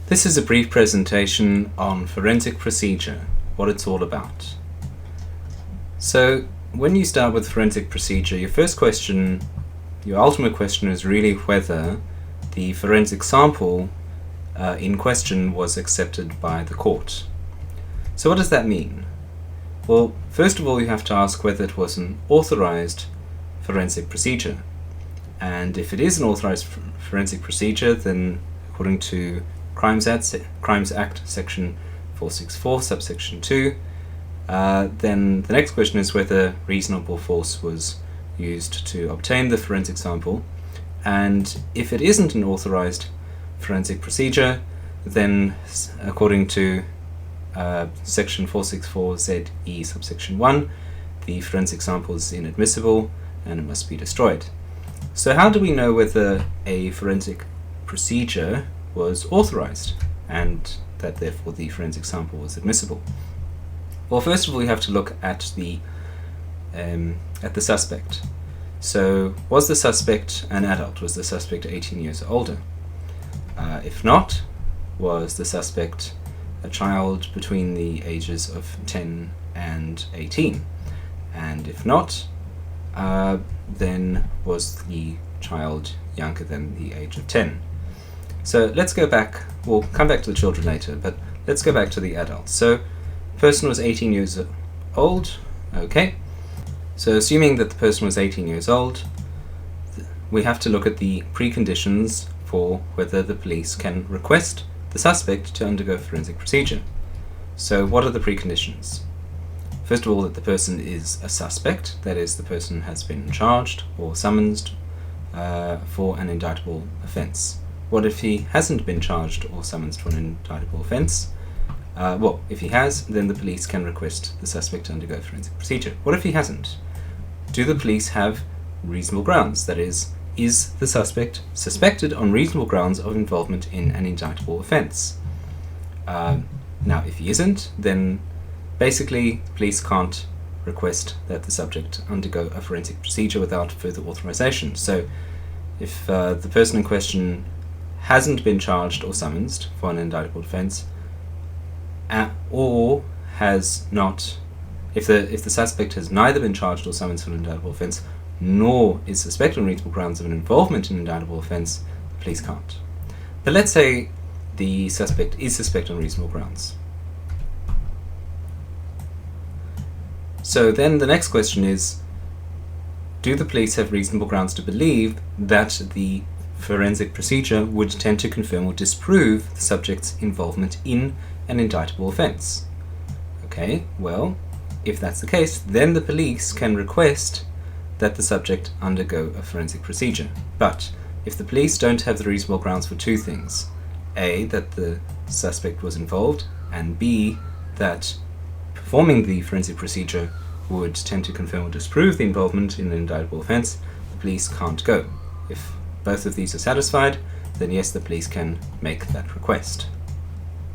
This is a brief presentation on forensic procedure, what it's all about. So when you start with forensic procedure, your ultimate question is really whether the forensic sample in question was accepted by the court. So what does that mean? Well, first of all, you have to ask whether it was an authorized forensic procedure. And if it is an authorized forensic procedure, then according to Crimes Act section 464 subsection 2, then the next question is whether reasonable force was used to obtain the forensic sample. And if it isn't an authorized forensic procedure, then according to section 464 ZE subsection 1, the forensic sample is inadmissible and it must be destroyed. So how do we know whether a forensic procedure was authorized and that therefore the forensic sample was admissible? Well, first of all, you have to look at the suspect. So was the suspect an adult? Was the suspect 18 years or older? If not, was the suspect a child between the ages of 10 and 18? And if not, then was the child younger than the age of 10? So let's go back, we'll come back to the children later, but let's go back to the adults. So the person was 18 years old, okay. So assuming that the person was 18 years old, we have to look at the preconditions for whether the police can request the suspect to undergo forensic procedure. So what are the preconditions? First of all, that the person is a suspect, that is, the person has been charged or summoned for an indictable offence. What if he hasn't been charged or summoned for an indictable offence? Well, if he has, then the police can request the suspect to undergo forensic procedure. What if he hasn't? Do the police have reasonable grounds? That is the suspect suspected on reasonable grounds of involvement in an indictable offence? Now, if he isn't, then basically the police can't request that the subject undergo a forensic procedure without further authorization. So if the person in question hasn't been charged or summoned for an indictable offence, or has not, if the suspect has neither been charged or summoned for an indictable offence, nor is suspected on reasonable grounds of an involvement in an indictable offence, the police can't. But let's say the suspect is suspected on reasonable grounds. So then the next question is, do the police have reasonable grounds to believe that the forensic procedure would tend to confirm or disprove the subject's involvement in an indictable offence? Okay, well, if that's the case, then the police can request that the subject undergo a forensic procedure. But if the police don't have the reasonable grounds for two things, A, that the suspect was involved, and B, that performing the forensic procedure would tend to confirm or disprove the involvement in an indictable offence, the police can't go. If both of these are satisfied, then yes, the police can make that request.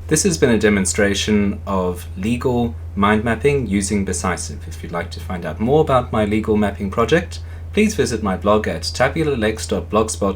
This has been a demonstration of legal mind mapping using Decisive. If you'd like to find out more about my legal mapping project, please visit my blog at tabulalex.blogspot.com.